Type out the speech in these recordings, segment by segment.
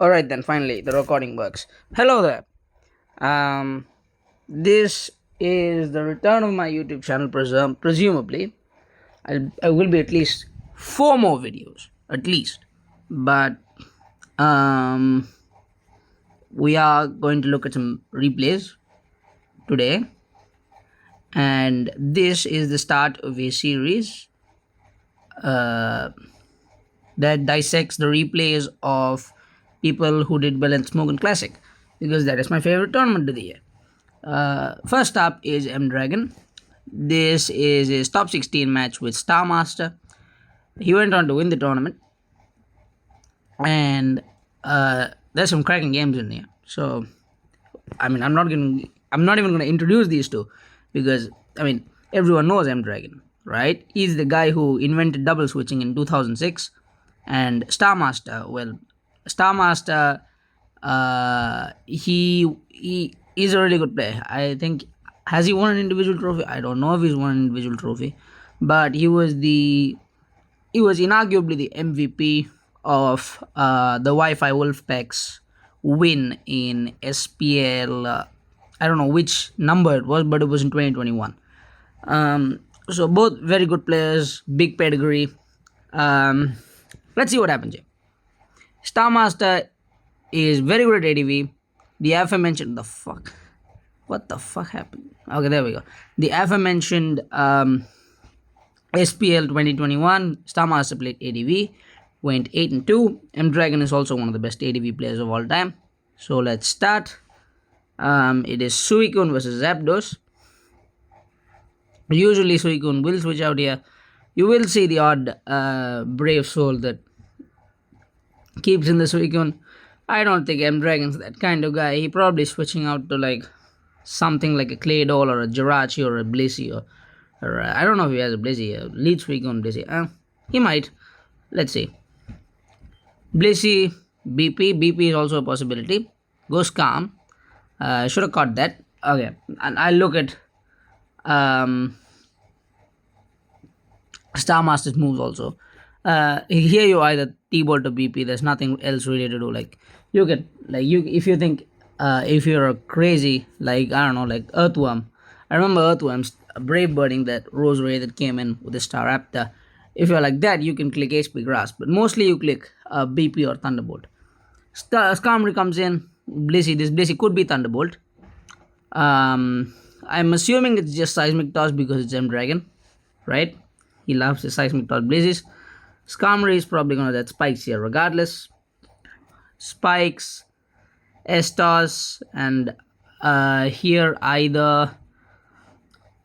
Alright then, finally, the recording works. Hello there. Um, this is the return of my YouTube channel, presumably. I will be at least 4 more videos, at least. But um, we are going to look at some replays today. And this is the start of a series uh, that dissects the replays of people who did well in Smogon Classic, because that is my favorite tournament of the year. First up is M Dragon. This is his top 16 match with Starmaster. He went on to win the tournament, and there's some cracking games in here. So, I'm not even gonna introduce these two, because everyone knows M Dragon, right? He's the guy who invented double switching in 2006, and Starmaster. Well, Starmaster, he is a really good player. I think, has he won an individual trophy? I don't know if he's won an individual trophy, but he was inarguably the MVP of the Wi-Fi Wolfpack's win in SPL. I don't know which number it was, but it was in 2021. So both very good players, big pedigree. Let's see what happens here. Starmaster is very good at ADV. The aforementioned what the fuck happened? Okay, there we go. The aforementioned SPL 2021, Starmaster played ADV, went 8-2. M Dragon is also one of the best ADV players of all time. So let's start. It is Suicune versus Zapdos. Usually Suicune will switch out here. You will see the odd brave soul that keeps in the Suicune. I don't think M Dragon's that kind of guy. He probably switching out to like something like a Claydol or a Jirachi or a Blissey or I don't know if he has a Blissey, a lead Suicune Blissey. He might. Let's see. Blissey, BP is also a possibility. Goes Calm. Should have caught that. Okay, and I'll look at Starmaster's moves also. Here you either T-Bolt or BP. There's nothing else really to do. Like you get if you think if you're crazy, like I don't know, like Earthworm. I remember Earthworm's brave birding that Rose Ray that came in with the Staraptor. If you're like that, you can click HP Grass, but mostly you click BP or Thunderbolt. Skarmory comes in. Blissey. This Blissey could be Thunderbolt. I'm assuming it's just Seismic Toss because it's M Dragon, right? He loves the Seismic Toss Blazes. Skarmory is probably gonna that Spikes here regardless. Spikes, S-Toss, and here either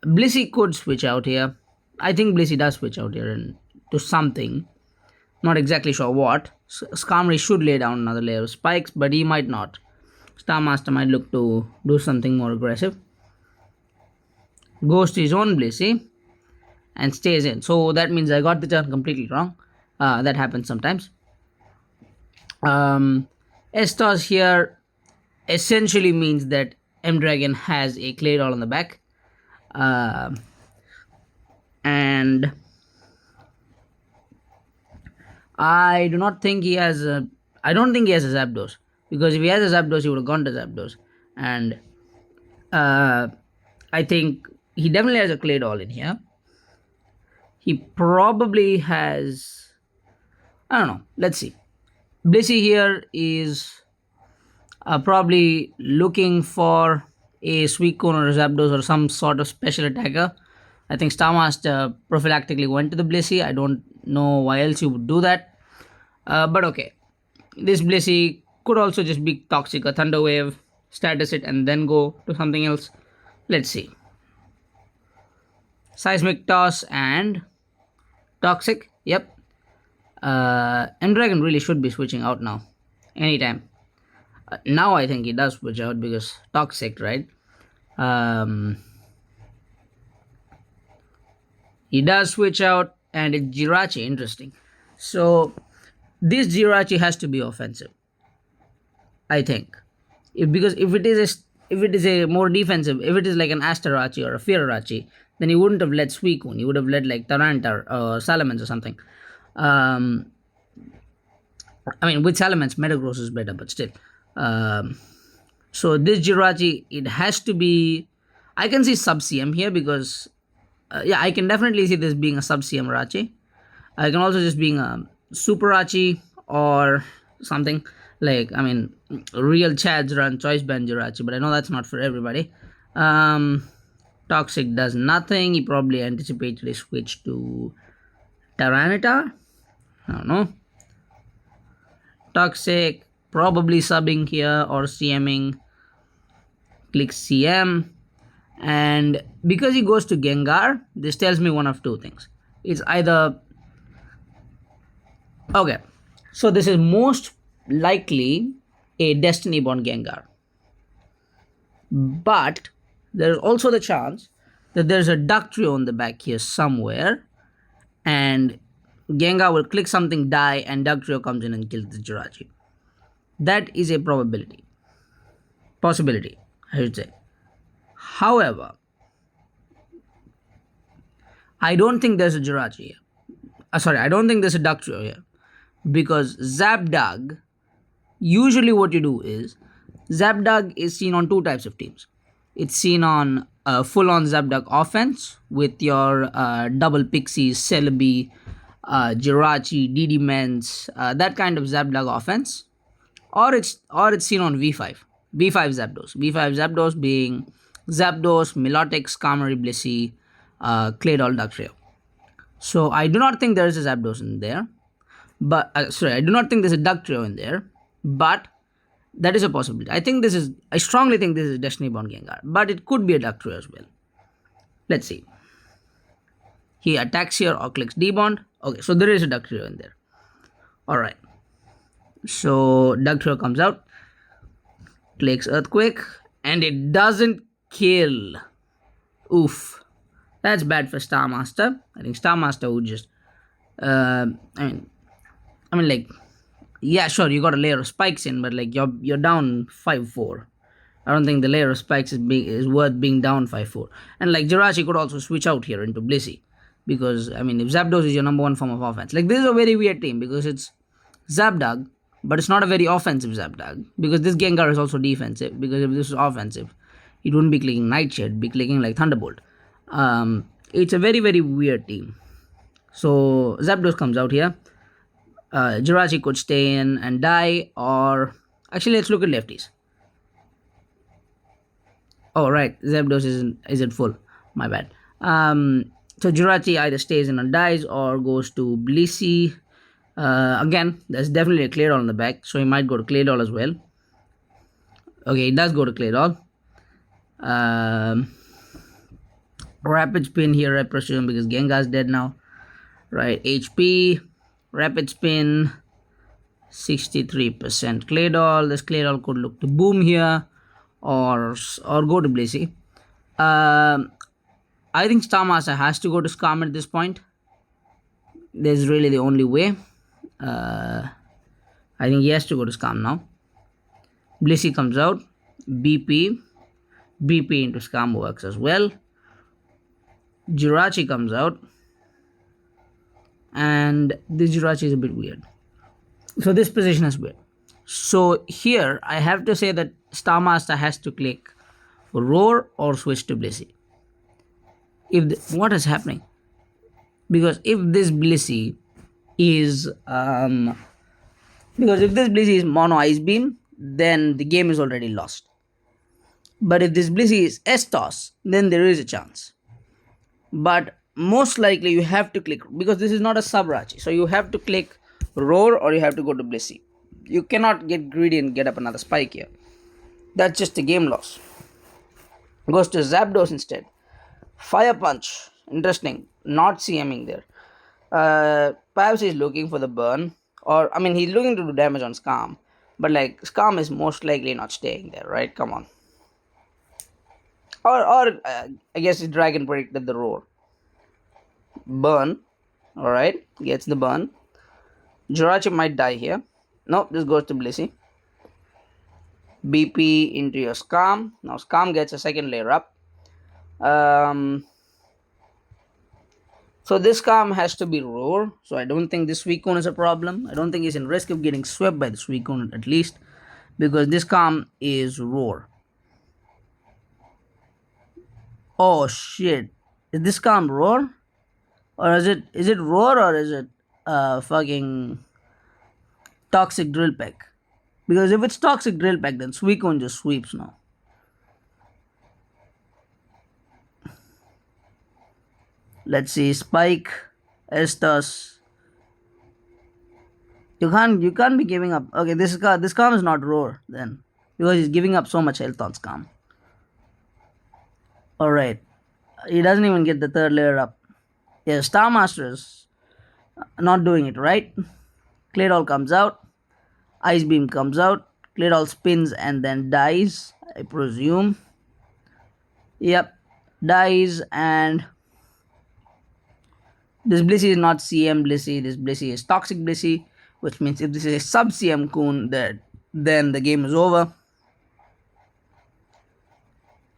Blissey could switch out here. I think Blissey does switch out here to something. Not exactly sure what. Skarmory should lay down another layer of spikes, but he might not. Starmaster might look to do something more aggressive. Goes to his own Blissey and stays in. So that means I got the turn completely wrong. That happens sometimes. S-Toss here essentially means that M Dragon has a Claydol on the back. And I don't think he has a Zapdos, because if he has a Zapdos, he would have gone to Zapdos, and I think he definitely has a Claydol in here. He probably has, I don't know. Let's see. Blissey here is probably looking for a Suicune or a Zapdos or some sort of special attacker. I think Starmaster prophylactically went to the Blissey. I don't know why else you would do that. But okay. This Blissey could also just be Toxic, a Thunder Wave, status it, and then go to something else. Let's see. Seismic Toss and Toxic. Yep. M Dragon really should be switching out now. Anytime. Now I think he does switch out because Toxic, right? He does switch out, and it's Jirachi. Interesting. So this Jirachi has to be offensive, I think. Because if it is a more defensive, if it is like an Asterachi or a Fearachi, then he wouldn't have led Suicune. He would have led like Tyranitar or Salamence or something. I mean, with Salamence, Metagross is better, but still. Um, so this Jirachi, it has to be. I can see sub CM here because, yeah, I can definitely see this being a sub CM Rachi. I can also just being a Super Rachi or something like. I mean, real Chads run Choice Band Jirachi, but I know that's not for everybody. Um, Toxic does nothing. He probably anticipated a switch to Tyranitar. I don't know. Toxic, probably subbing here or CMing. Click CM. And because he goes to Gengar, this tells me one of two things. It's either. Okay, so this is most likely a Destiny Bond Gengar. But there's also the chance that there's a Ductrio on the back here somewhere, and Gengar will click something, die, and Dugtrio comes in and kills the Jirachi. That is a probability. Possibility, I should say. However, I don't think there's a Jirachi here. Sorry, I don't think there's a Dugtrio here. Because Zapdag, usually what you do is, Zapdag is seen on two types of teams. It's seen on full-on Zapdag offense with your double Pixies, Celebi, Jirachi, DD Mens, that kind of Zapdag offense, or it's seen on V5, V5 Zapdos being Zapdos, Milotic, Skarmory, Blissey, Claydol, Dugtrio. So I do not think there is a Zapdos in there, but I do not think there's a Dugtrio in there, but that is a possibility. I strongly think this is Destiny Bond Gengar, but it could be a Dugtrio as well. Let's see. He attacks here or clicks D-Bond. Okay, so there is a Dugtrio in there. Alright. So Dugtrio comes out, clicks Earthquake, and it doesn't kill. Oof. That's bad for Starmaster. I think Starmaster would just... like... Yeah, sure, you got a layer of spikes in, but like you're down 5-4. I don't think the layer of spikes is worth being down 5-4. And like Jirachi could also switch out here into Blissey. Because, I mean, if Zapdos is your number one form of offense. Like, this is a very weird team because it's Zapdag, but it's not a very offensive Zapdag. Because this Gengar is also defensive. Because if this is offensive, it wouldn't be clicking Nightshade, it'd be clicking like Thunderbolt. It's a very, very weird team. So, Zapdos comes out here. Jirachi could stay in and die, or... Actually, let's look at lefties. Oh, right, Zapdos isn't full. My bad. So Jirachi either stays in and dies or goes to Blissey. Again, there's definitely a Claydol on the back, so he might go to Claydol as well. Okay, he does go to Claydol. Rapid Spin here, I presume, because Gengar's dead now. Right, HP, Rapid Spin, 63% Claydol. This Claydol could look to Boom here or go to Blissey. I think Starmaster has to go to Scam at this point. There's really the only way. I think he has to go to Scam now. Blissey comes out. BP into Scam works as well. Jirachi comes out. And this Jirachi is a bit weird. So this position is weird. So here, I have to say that Starmaster has to click Roar or switch to Blissey. What is happening? Because if this Blissey is mono Ice Beam, then the game is already lost. But if this Blissey is S-Toss, then there is a chance. But most likely you have to click, because this is not a sub-Rachi, so you have to click Roar or you have to go to Blissey. You cannot get greedy and get up another spike here. That's just a game loss. Goes to Zapdos instead. Fire Punch. Interesting. Not CMing there. Perhaps he's looking for the burn. Or, I mean, he's looking to do damage on Scam. But, like, Scam is most likely not staying there, right? Come on. Or I guess the Dragon predicted the Roar. Burn. Alright. Gets the burn. Jirachi might die here. Nope, this goes to Blissey. BP into your Scam. Now Scam gets a second layer up. So this calm has to be Roar. So I don't think this Suicune is a problem. I don't think he's in risk of getting swept by the Suicune at least. Because this calm is Roar. Oh shit. Is this calm Roar? Or is it Roar or is it fucking Toxic Drill Peck? Because if it's Toxic Drill Peck, then Suicune just sweeps now. Let's see, Spike, Estus. You can't be giving up. Okay, this calm is not Roar then. Because he's giving up so much health on Scam. Alright. He doesn't even get the third layer up. Yeah, Starmaster is not doing it right. Claydol comes out. Ice Beam comes out. Claydol spins and then dies, I presume. Yep. Dies, and this Blissey is not CM Blissey. This Blissey is Toxic Blissey, which means if this is a sub CM Coon, then the game is over.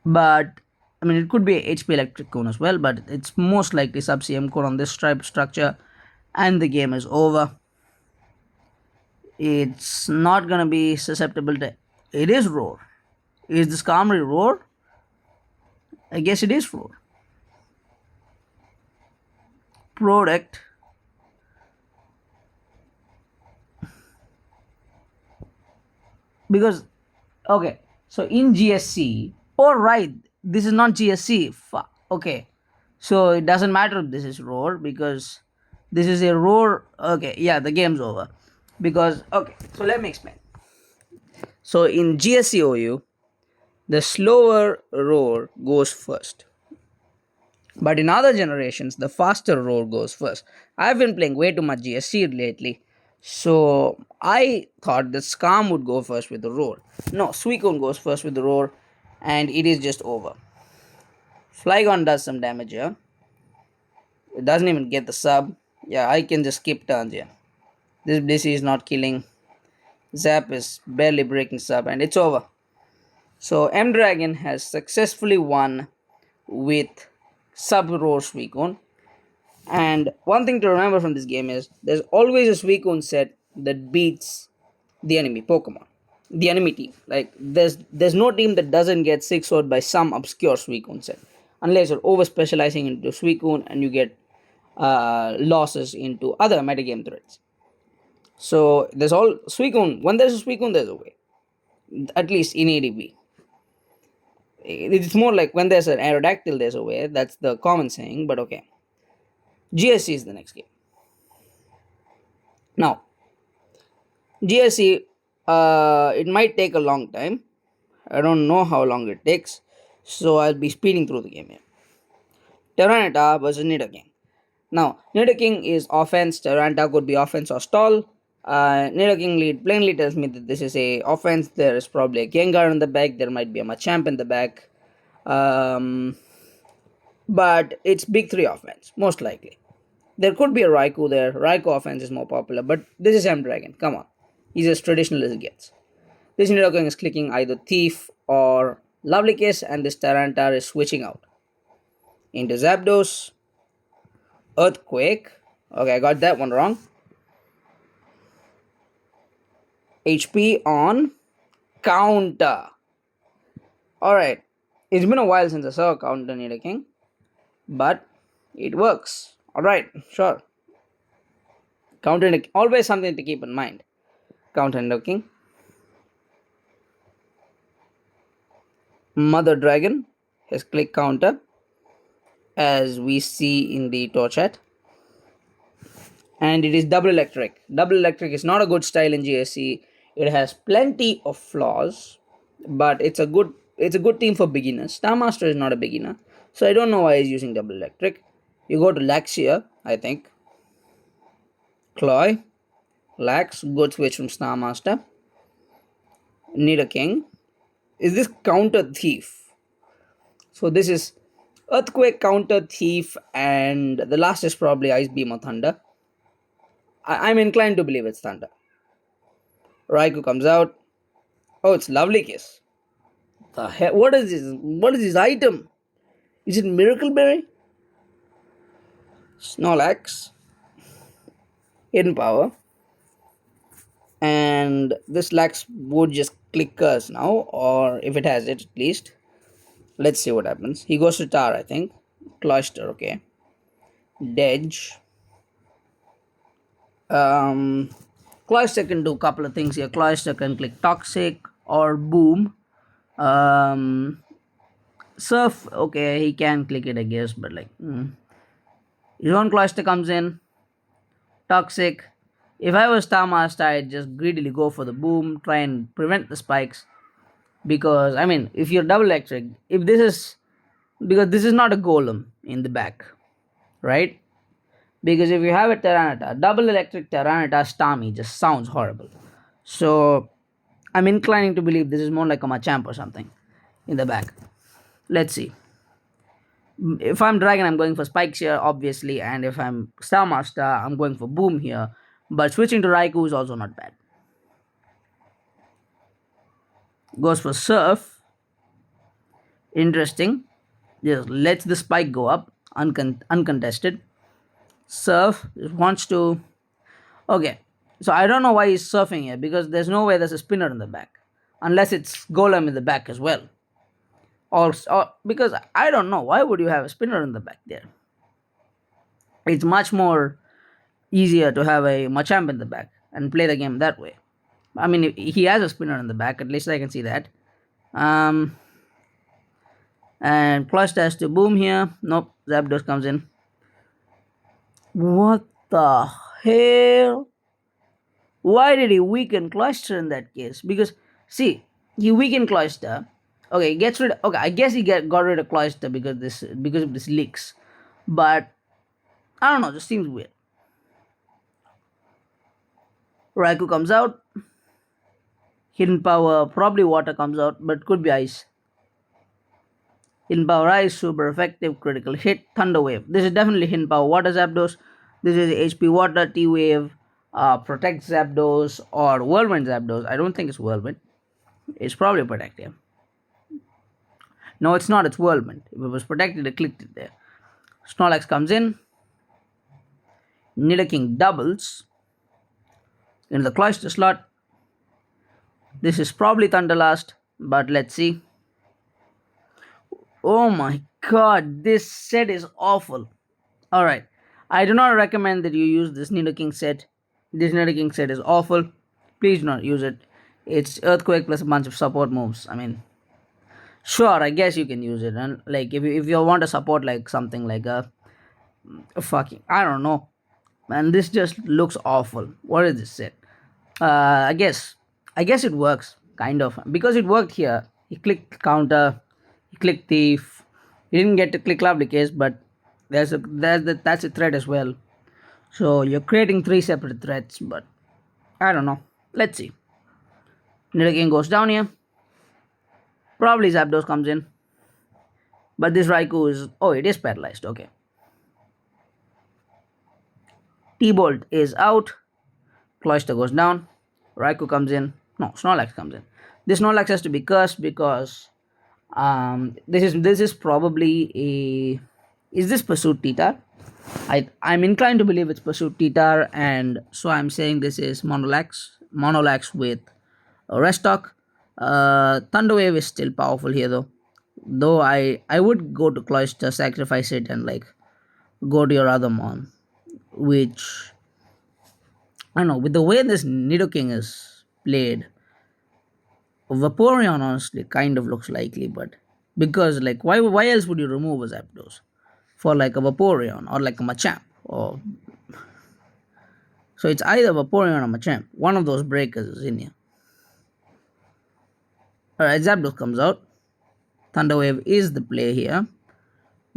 But I mean, it could be a HP Electric Coon as well, but it's most likely sub CM Coon on this stripe structure, and the game is over. It's not gonna be susceptible to. It is Roar. Is this Camry Roar? I guess it is Roar. Product. Because, okay, so in GSC, right, this is not GSC. Okay, so it doesn't matter if this is Roar because this is a Roar. Okay, yeah, the game's over. Because, okay, so let me explain. So in GSCOU, the slower Roar goes first. But in other generations, the faster Roar goes first. I've been playing way too much GSC lately, so I thought that Scam would go first with the Roar. No, Suicune goes first with the Roar, and it is just over. Flygon does some damage here. It doesn't even get the sub. Yeah, I can just skip turns here. This Blissey is not killing. Zap is barely breaking sub, and it's over. So M Dragon has successfully won with sub Roar Suicune. And one thing to remember from this game is there's always a Suicune set that beats the enemy Pokemon, the enemy team. Like there's no team that doesn't get 6-0'd by some obscure Suicune set, unless you're over specializing into Suicune and you get losses into other metagame threats. So there's all Suicune. When there's a Suicune, there's a way. At least in ADB. It's more like when there's an Aerodactyl, there's a way. That's the common saying, but okay. GSC is the next game. Now, GSC, it might take a long time. I don't know how long it takes, so I'll be speeding through the game here. Tyranitar versus Nidoking. Now, Nidoking is offense, Tyranitar could be offense or stall. Nidoking lead plainly tells me that this is a offense. There is probably a Gengar in the back. There might be a Machamp in the back. But it's big 3 offense, most likely. There could be a Raikou there. Raikou offense is more popular, but this is M Dragon. Come on. He's as traditional as it gets. This Nidoking is clicking either Thief or Lovely Kiss, and this Tyranitar is switching out into Zapdos. Earthquake. Okay, I got that one wrong. HP on counter. Alright. It's been a while since I saw a counter Nidoking, but it works. Alright, sure. Counter Nidoking. Always something to keep in mind. Counter Nidoking. Mother Dragon has click counter, as we see in the tour chat. And it is double electric. Double electric is not a good style in GSC. It has plenty of flaws, but it's a good team for beginners. Starmaster is not a beginner, so I don't know why he's using double electric. You go to Laxia, I think. Cloy, Lax, good switch from Starmaster. Nidoking. Is this counter Thief? So this is Earthquake, counter Thief, and the last is probably Ice Beam or Thunder. I'm inclined to believe it's Thunder. Raikou comes out. Oh, it's Lovely Kiss. The hell? What is this? What is this item? Is it Miracle Berry? Snorlax, hidden power, and this lax would just click us now, or if it has it at least. Let's see what happens. He goes to Tar, I think. Cloister, okay. Dedge. Um, Cloister can do a couple of things here. Cloister can click Toxic or Boom. Um, Surf, okay, he can click it, I guess, but like, his own Cloister comes in. Toxic. If I was Starmaster, I'd just greedily go for the Boom, try and prevent the spikes. Because, I mean, if you're double electric, if this is, because this is not a golem in the back, right? Because if you have a Tyranitar, double electric Tyranitar Starmie just sounds horrible. So I'm inclining to believe this is more like a Machamp or something in the back. Let's see. If I'm Dragon, I'm going for Spikes here, obviously, and if I'm Star Master, I'm going for Boom here. But switching to Raikou is also not bad. Goes for Surf. Interesting. Just lets the spike go up, uncontested. Surf wants to. Okay, so I don't know why he's surfing here because there's no way there's a spinner in the back, unless it's Golem in the back as well. Or because I don't know why would you have a spinner in the back there. It's much more easier to have a Machamp in the back and play the game that way. I mean, he has a spinner in the back. At least I can see that. Um, and plus has to Boom here. Nope, Zapdos comes in. What the hell? Why did he weaken Cloister in that case? Because see, he weakened Cloister. Okay, he gets rid. Okay, I guess got rid of Cloister because of this leaks. But I don't know. Just seems weird. Raikou comes out. Hidden power, probably water comes out, but could be ice. Hidden power ice, super effective, critical hit, thunder wave. This is definitely hidden power water Zapdos. This is HP water, T wave, protect Zapdos, or whirlwind Zapdos. I don't think it's whirlwind. It's probably protective. No, it's not. It's whirlwind. If it was protected, it clicked it there. Snorlax comes in. Nidoking doubles into the Cloister slot. This is probably Thunderlast, but let's see. Oh my god, this set is awful. Alright, I do not recommend that you use this Nidoking set. This Nidoking set is awful. Please do not use it. It's Earthquake plus a bunch of support moves. I mean, sure, I guess you can use it. And like, if you want to support like something like a fucking, I don't know. Man, this just looks awful. What is this set? I guess it works, kind of. Because it worked here. He clicked counter, he clicked thief. He didn't get to click lovely case, but that's a threat as well. So you're creating three separate threats, but I don't know. Let's see. Nidoking goes down here. Probably Zapdos comes in. But this Raikou is, oh, it is paralyzed. Okay. T-Bolt is out. Cloister goes down. Raikou comes in. No, Snorlax comes in. This Snorlax has to be cursed because this is probably a, is this Pursuit Titar? I'm inclined to believe it's Pursuit Titar, and so I'm saying this is Monolax with a Restock. Thunderwave is still powerful here though I would go to Cloister, sacrifice it, and like go to your other Mon, which I don't know, with the way this Nidoking is played, Vaporeon honestly kind of looks likely, but because like why else would you remove a Zapdos for like a Vaporeon or like a Machamp, or so it's either Vaporeon or Machamp. One of those breakers is in here. Alright, Zapdos comes out. Thunderwave is the play here.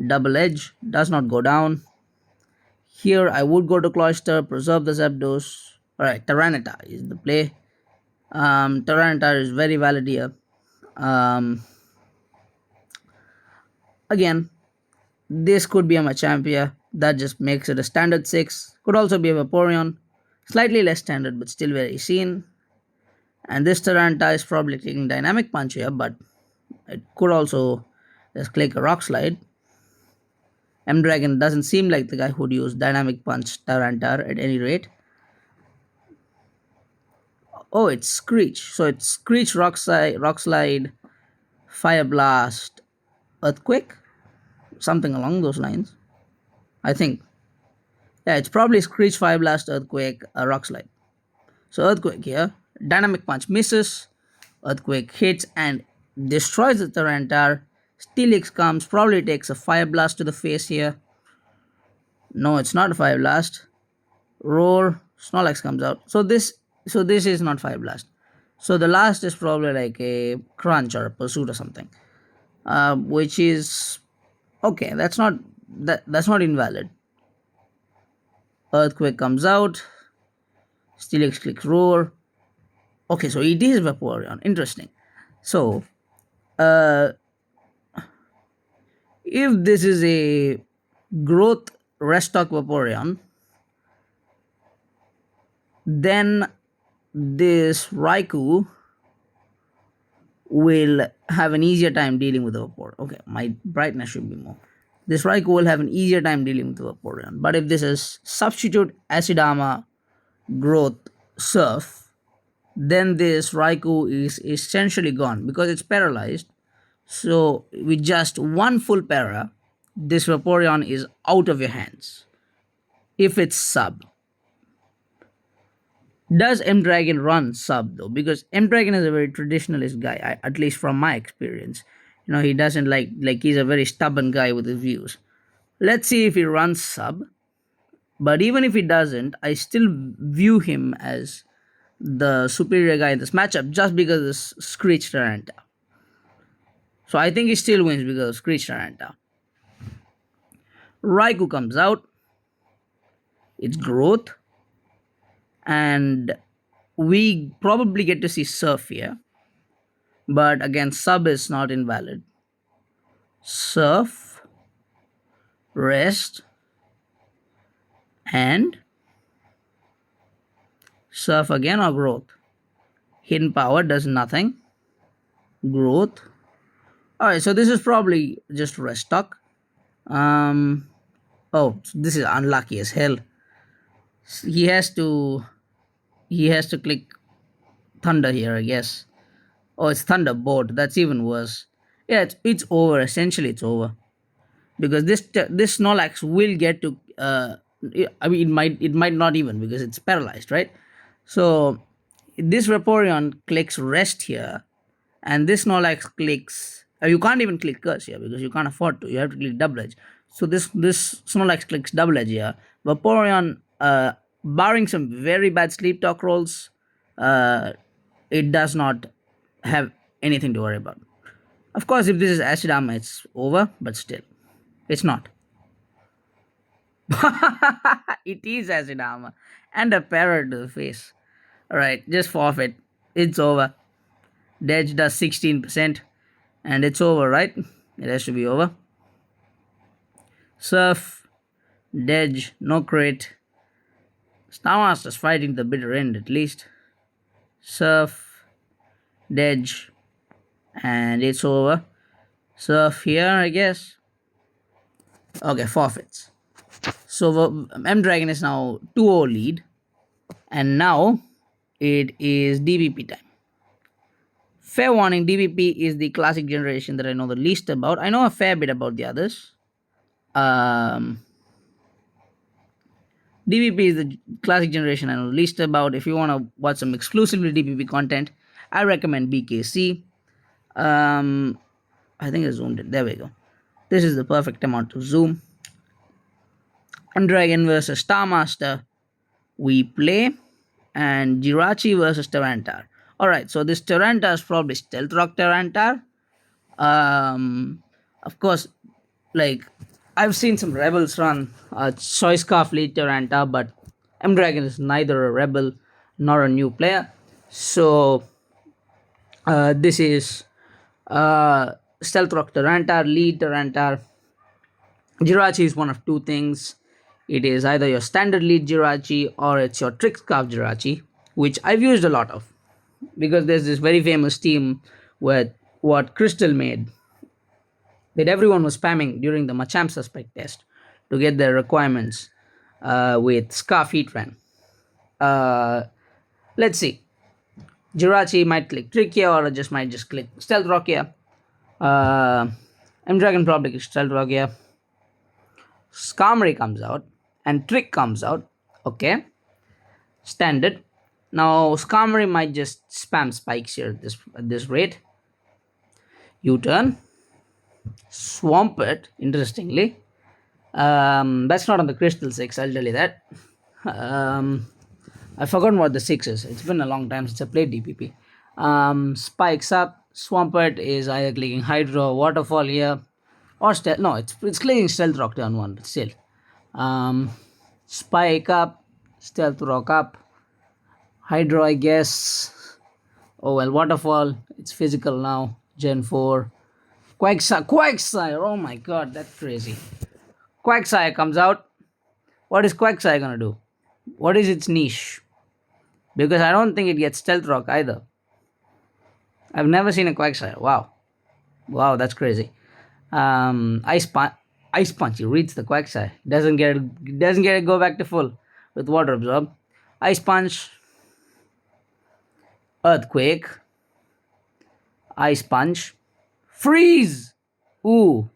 Double Edge does not go down. Here I would go to Cloister, preserve the Zapdos. Alright, Tyranitar is the play. Tyranitar is very valid here. Again, this could be a Machamp here. That just makes it a standard 6. Could also be a Vaporeon. Slightly less standard, but still very seen. And this Tyranitar is probably taking Dynamic Punch here, but it could also just click a Rock Slide. M Dragon doesn't seem like the guy who'd use Dynamic Punch Tarantar at any rate. Oh, it's Screech. So it's Screech, Rock Slide, Fire Blast, Earthquake, something along those lines. I think. Yeah, it's probably Screech, Fire Blast, Earthquake, Rock Slide. So Earthquake here. Dynamic Punch misses. Earthquake hits and destroys the Tyranitar. Steelix comes, probably takes a Fire Blast to the face here. No, it's not a Fire Blast. Roar, Snorlax comes out. So this is not Fire Blast. So the last is probably like a Crunch or a Pursuit or something. Which is okay, that's not invalid. Earthquake comes out. Steelix clicks Roar. Okay, so it is Vaporeon. Interesting. So, uh, if this is a growth Restock Vaporeon, then this Raikou will have an easier time dealing with the Vaporeon. Okay, my brightness should be more. This Raikou will have an easier time dealing with the Vaporeon. But if this is substitute Acid Armor, Growth, Surf, then this Raikou is essentially gone because it's paralyzed. So with just one full para, this Vaporeon is out of your hands. If it's sub. Does M Dragon run sub though? Because M Dragon is a very traditionalist guy, at least from my experience. He doesn't like he's a very stubborn guy with his views. Let's see if he runs sub. But even if he doesn't, I still view him as the superior guy in this matchup just because of this Screech Tyranitar. So I think he still wins because of Screech Tyranitar. Raikou comes out. It's growth. And we probably get to see Surf here. But again, sub is not invalid. Surf, rest, and Surf again or growth. Hidden power does nothing. Growth. Alright, so this is probably just Restock. Oh, this is unlucky as hell. He has to click Thunder here, I guess. Oh, it's Thunderbolt. That's even worse. Yeah, it's over. Essentially, it's over because this Snorlax will get to. I mean, it might not even because it's paralyzed, right? So this Vaporeon clicks Rest here, and this Snorlax clicks. You can't even click Curse here because you can't afford to. You have to click Double Edge. So this Snorlax clicks Double Edge here. Vaporeon, barring some very bad Sleep Talk rolls, it does not have anything to worry about. Of course, if this is Acid Armor, it's over, but still, it's not. It is Acid Armor and a parrot to the face. Alright, just forfeit. It's over. Dedge does 16%, and it's over, right? It has to be over. Surf, Dedge, no crit. Starmaster's fighting the bitter end at least. Surf, Dedge, and it's over. Surf here, I guess. Okay, forfeits. So M Dragon is now 2-0 lead, and now it is DBP time. Fair warning, DBP is the classic generation that I know the least about. I know a fair bit about the others. DBP is the classic generation I know the least about. If you want to watch some exclusively DBP content, I recommend BKC. I think I zoomed it. There we go. This is the perfect amount to zoom. Dragon versus Starmaster. We play. And Jirachi versus Tyranitar. Alright, so this Tyranitar is probably Stealth Rock Tyranitar. Of course, like, I've seen some Rebels run Choice Scarf lead Tyranitar, but M Dragon is neither a Rebel nor a new player. So, this is Stealth Rock Tyranitar, lead Tyranitar. Jirachi is one of two things. It is either your standard lead Jirachi or it's your Trick Scarf Jirachi, which I've used a lot of because there's this very famous team with what Crystal made that everyone was spamming during the Machamp Suspect test. to get their requirements with Scarf Heatran. Uh, let's see. Jirachi might click Trick here, or just might just click Stealth Rock here. Uh, M Dragon probably clicks Stealth Rock here. Skarmory comes out, and Trick comes out. Okay, standard. Now Skarmory might just spam spikes here at this rate. U-turn, Swampert. Interestingly, that's not on the Crystal 6. I'll tell you that. Um, I've forgotten what the 6 is. It's been a long time since I played DPP. Spikes up. Swampert is either clicking Hydro, Waterfall here, or Stealth. No, it's clicking Stealth Rock turn 1, but still. Um, Spike up, Stealth Rock up, Hydro, I guess. Oh well, Waterfall. It's physical now. Gen 4. Quagsire. Oh my god, that's crazy. Quagsire comes out. What is Quagsire gonna do? What is its niche? Because I don't think it gets Stealth Rock either. I've never seen a Quagsire. Wow. Wow, that's crazy. Ice Punch. He reads the Quagsire. Doesn't get it go back to full with Water Absorb. Ice Punch. Earthquake. Ice Punch. Freeze! Ooh.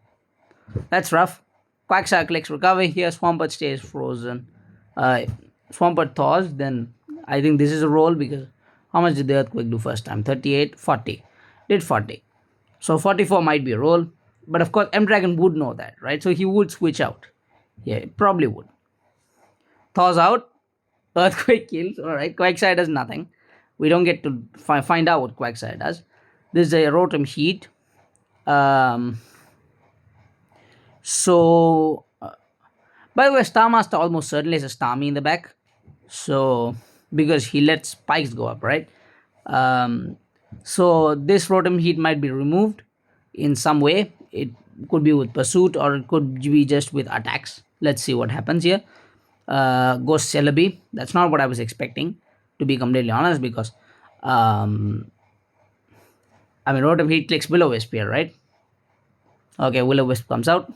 That's rough. Quagsire clicks recovery here. Swampert stays frozen. Swampert thaws. Then I think this is a roll because how much did the Earthquake do first time? 38, 40. Did 40. So 44 might be a roll. But of course, M Dragon would know that, right? So he would switch out. Yeah, probably would. Thaws out. Earthquake kills. Alright. Quagsire does nothing. We don't get to find out what Quagsire does. This is a Rotom Heat. Um, so, by the way, Starmaster almost certainly has a Starmie in the back. So, because he lets spikes go up, right? So, this Rotom Heat might be removed in some way. It could be with Pursuit or it could be just with attacks. Let's see what happens here. Ghost Celebi. That's not what I was expecting, to be completely honest, because Rotom Heat clicks Will-O-Wisp here, right? Okay, Will-O-Wisp comes out.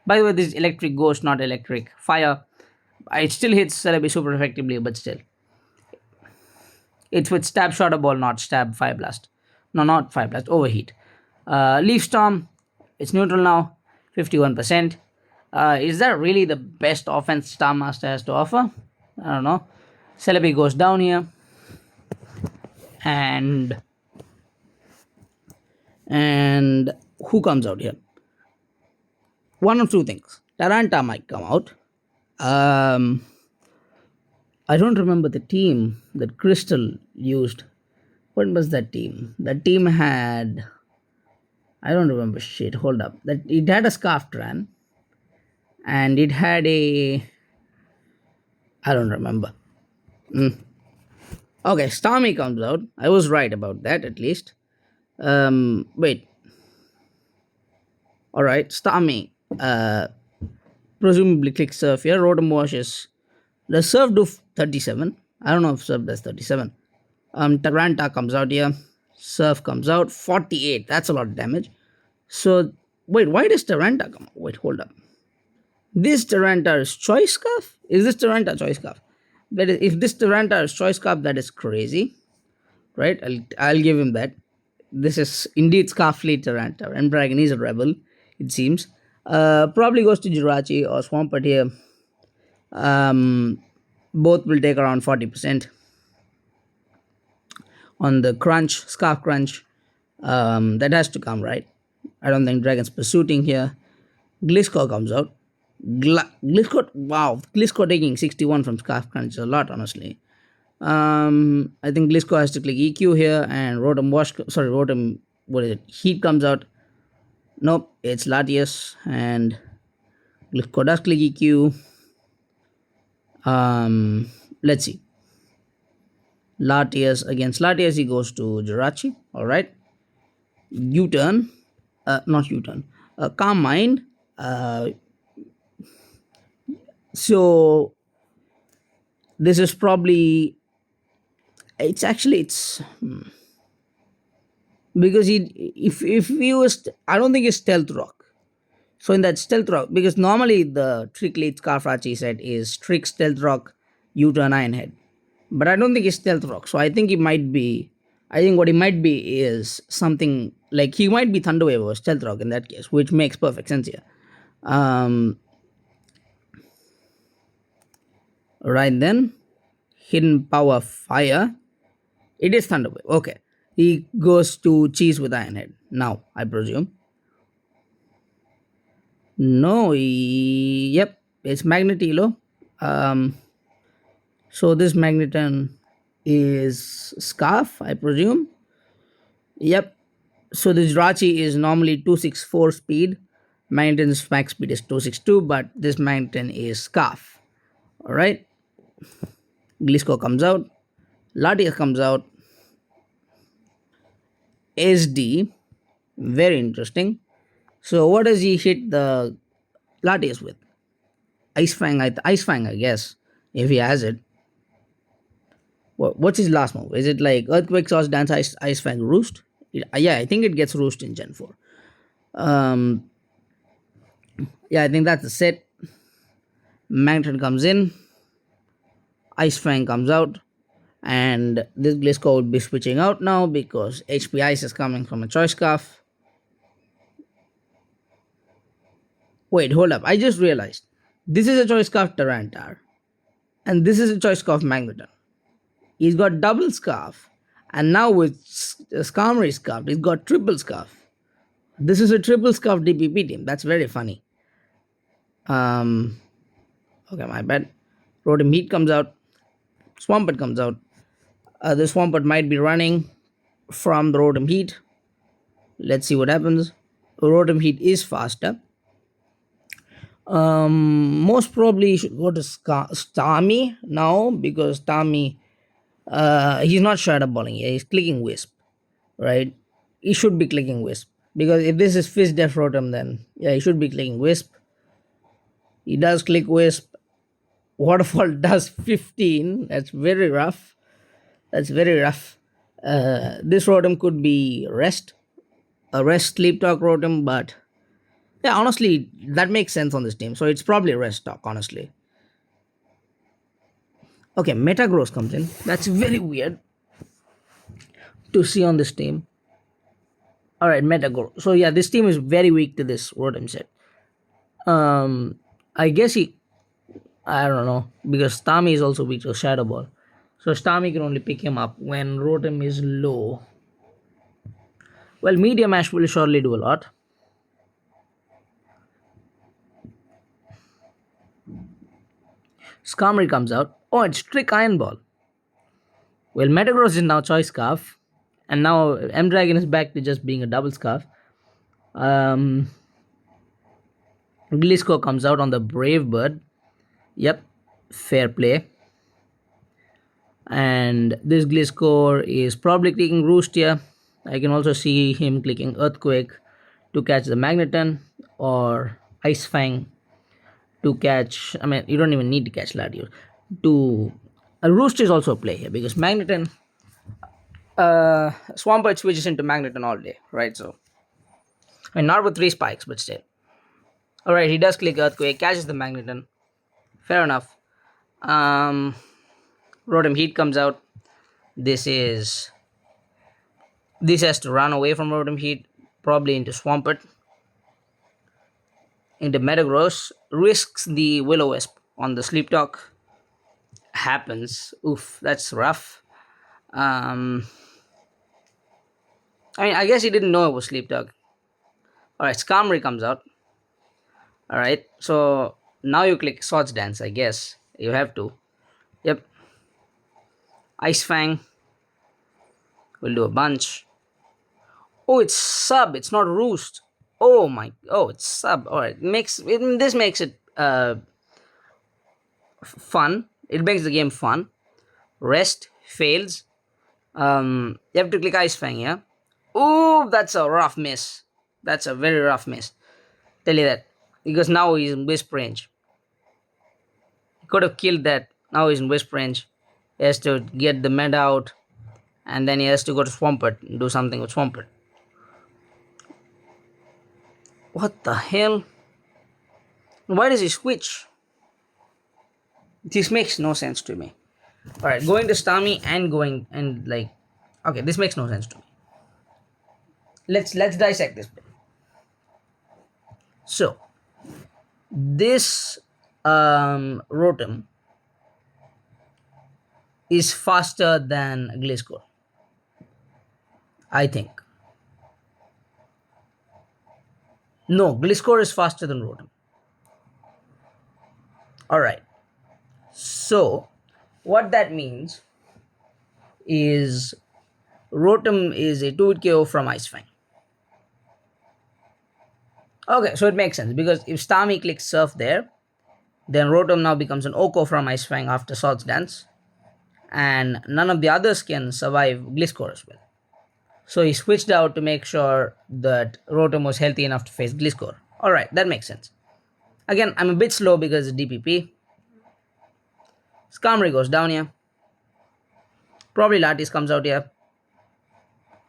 By the way, this is Electric Ghost, not Electric Fire. It still hits Celebi super effectively, but still. It's with Stab Shadow Ball, not Stab Fire Blast. No, not Fire Blast, Overheat. Leaf Storm, it's neutral now, 51%. Is that really the best offense Starmaster has to offer? I don't know. Celebi goes down here. And who comes out here? One of two things. Taranta might come out. I don't remember the team that Crystal used. What was that team? That team had. I don't remember shit. Hold up. That it had a Scarftran. And it had a. I don't remember. Okay, Starmie comes out. I was right about that at least. Wait. Alright, Starmie. Presumably click Surf here. Rotom Wash is. Does Surf do 37? I don't know if Surf does 37. Taranta comes out here. Surf comes out. 48. That's a lot of damage. So, wait, why does Taranta come out? Wait, hold up. This Taranta is Choice Scarf? Is this Taranta Choice Scarf? That is, if this Taranta is Choice Scarf, that is crazy. Right? I'll give him that. This is indeed Scarfleet Taranta. And Dragon is a rebel, it seems. Probably goes to Jirachi or Swampert here. Both will take around 40%. On the crunch, Scarf Crunch. That has to come, right? I don't think Dragon's pursuing here. Gliscor comes out. Gliscor, wow. Gliscor taking 61 from Scarf Crunch is a lot, honestly. I think Gliscor has to click EQ here and Rotom, what is it? Heat comes out. Nope, it's Latias and Gliscor does click EQ. Let's see. Latias, against Latias, he goes to Jirachi. Alright. U-turn. Not U-turn. Calm Mind. So this is probably it's because if he was, I don't think it's Stealth Rock. So in that stealth rock, because normally the trick lead Scarfrachi set is trick stealth rock, U-turn iron head. But I don't think it's stealth rock. So I think it might be. I think what it might be is something like he might be Thunderwave or stealth rock in that case, which makes perfect sense here. Um, right then, hidden power fire. It is Thunderwave. Okay, he goes to cheese with iron head now. I presume. No, yep, it's Magnetilo. Um, so this Magneton is Scarf, I presume. Yep. So this Rachi is normally 264 speed. Magneton's max speed is 262, but this Magneton is Scarf. Alright. Glisco comes out. Latias comes out. SD. Very interesting. So what does he hit the Latias with? Ice Fang, I guess, if he has it. What's his last move? Is it like Earthquake, Sauce, Dance, Ice Fang, Roost? Yeah, I think it gets Roost in Gen 4. Um, yeah, I think that's the set. Magneton comes in. Ice Fang comes out. And this Glisco would be switching out now because HP Ice is coming from a Choice Scarf. Wait, hold up. I just realized. This is a Choice Scarf Tarantar. And this is a Choice Scarf Magneton. He's got double Scarf. And now with Skarmory Scarf, he's got triple Scarf. This is a triple Scarf DPP team. That's very funny. Okay, my bad. Rotom Heat comes out. Swampert comes out. The Swampert might be running from the Rotom Heat. Let's see what happens. Rotom Heat is faster. Most probably you should go to Starmie now because Starmie, he's not shadow balling here. He's clicking Wisp, right? He should be clicking Wisp because if this is Fizz Def Rotom, then yeah, he should be clicking Wisp. He does click Wisp. Waterfall does 15. That's very rough. That's very rough. This Rotom could be a Rest Sleep Talk Rotom, but yeah, honestly, that makes sense on this team. So it's probably Rest Talk, honestly. Okay, Metagross comes in. That's very weird to see on this team. Alright, Metagross. So yeah, this team is very weak to this Rotom set. I guess I don't know, because Starmie is also weak to Shadow Ball. So Starmie can only pick him up when Rotom is low. Well, Meteor Mash will surely do a lot. Skarmory comes out. Oh, it's Trick Iron Ball. Well, Metagross is now Choice Scarf. And now M Dragon is back to just being a double Scarf. Glisco comes out on the Brave Bird. Yep, fair play. And this Gliscor is probably clicking Roost here. I can also see him clicking Earthquake to catch the Magneton or Ice Fang to catch. I mean, you don't even need to catch Latios. A Roost is also a play here because Magneton, Swampert switches into Magneton all day, right? So, I mean, not with 3 spikes, but still. Alright, he does click Earthquake, catches the Magneton. Fair enough. Rotom Heat comes out. This has to run away from Rotom Heat, probably into Swampert. Into Metagross. Risks the Will-O-Wisp on the Sleep Talk. Happens. Oof, that's rough. I mean, I guess he didn't know it was Sleep Talk. Alright, Skarmory comes out. Alright, so now you click Swords Dance, I guess. You have to. Yep. Ice Fang. We'll do a bunch. Oh, it's sub. It's not Roost. Oh my. Oh, it's sub. Alright. This makes it fun. It makes the game fun. Rest fails. You have to click Ice Fang, yeah? Oh, that's a rough miss. That's a very rough miss. Tell you that. Because now he's in Wisp range. He could have killed that. Now he's in Wisp range. He has to get the med out. And then he has to go to Swampert and do something with Swampert. What the hell? Why does he switch? This makes no sense to me. Alright, going to Stami and going and like, okay, this makes no sense to me. Let's dissect this bit. So this Rotom is faster than Gliscor, I think. No, Gliscor is faster than Rotom. Alright. So what that means is Rotom is a 2-hit KO from Ice Fang. Okay, so it makes sense because if Starmie clicks Surf there, then Rotom now becomes an Oko from Ice Fang after Swords Dance, and none of the others can survive Gliscor as well. So he switched out to make sure that Rotom was healthy enough to face Gliscor. Alright, that makes sense. Again, I'm a bit slow because it's DPP. Skarmory goes down here. Probably Lattice comes out here.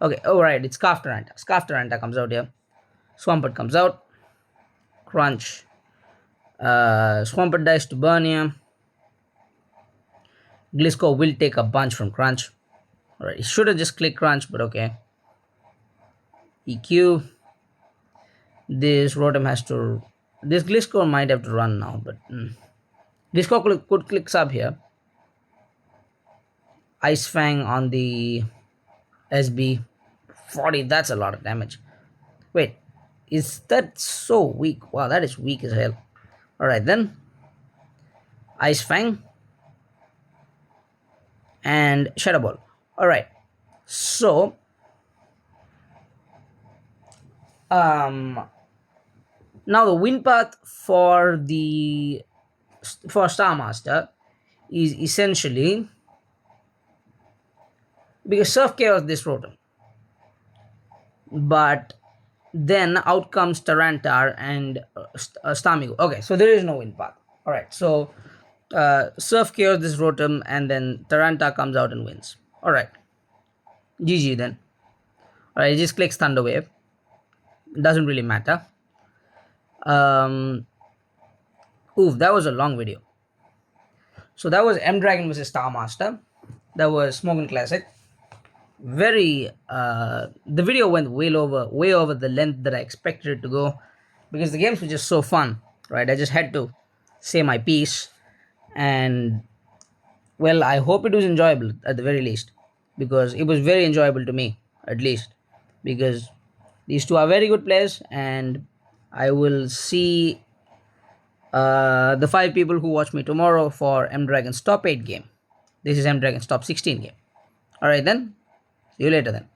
Okay, alright, it's Scarf Taranta. Scarf Taranta comes out here. Swampert comes out. Crunch. Swampert dies to burn here. Gliscor will take a bunch from Crunch. Alright, he should have just clicked Crunch, but okay. EQ. This Rotom has to. This Gliscor might have to run now, but Gliscor could click sub here. Ice Fang on the SB. 40, that's a lot of damage. Wait, is that so weak? Wow, that is weak as hell. Alright then. Ice Fang. And Shadow Ball. Alright. So now the win path for Starmaster is essentially because Surf KOs this Rotom. But then out comes Tarantar and Starmie. Okay, so there is no win path. Alright, so Surf KOs this Rotom and then Tarantar comes out and wins. Alright. GG then. Alright, it just clicks Thunder Wave. Doesn't really matter. Oof, that was a long video. So that was M Dragon vs Starmaster. That was Smogon Classic. Very the video went way over the length that I expected it to go because the games were just so fun, right? I just had to say my piece, and well, I hope it was enjoyable at the very least, because it was very enjoyable to me at least, because these two are very good players, and I will see the 5 people who watch me tomorrow for M Dragon's top 8 game. This is M Dragon's top 16 game. Alright then, see you later then.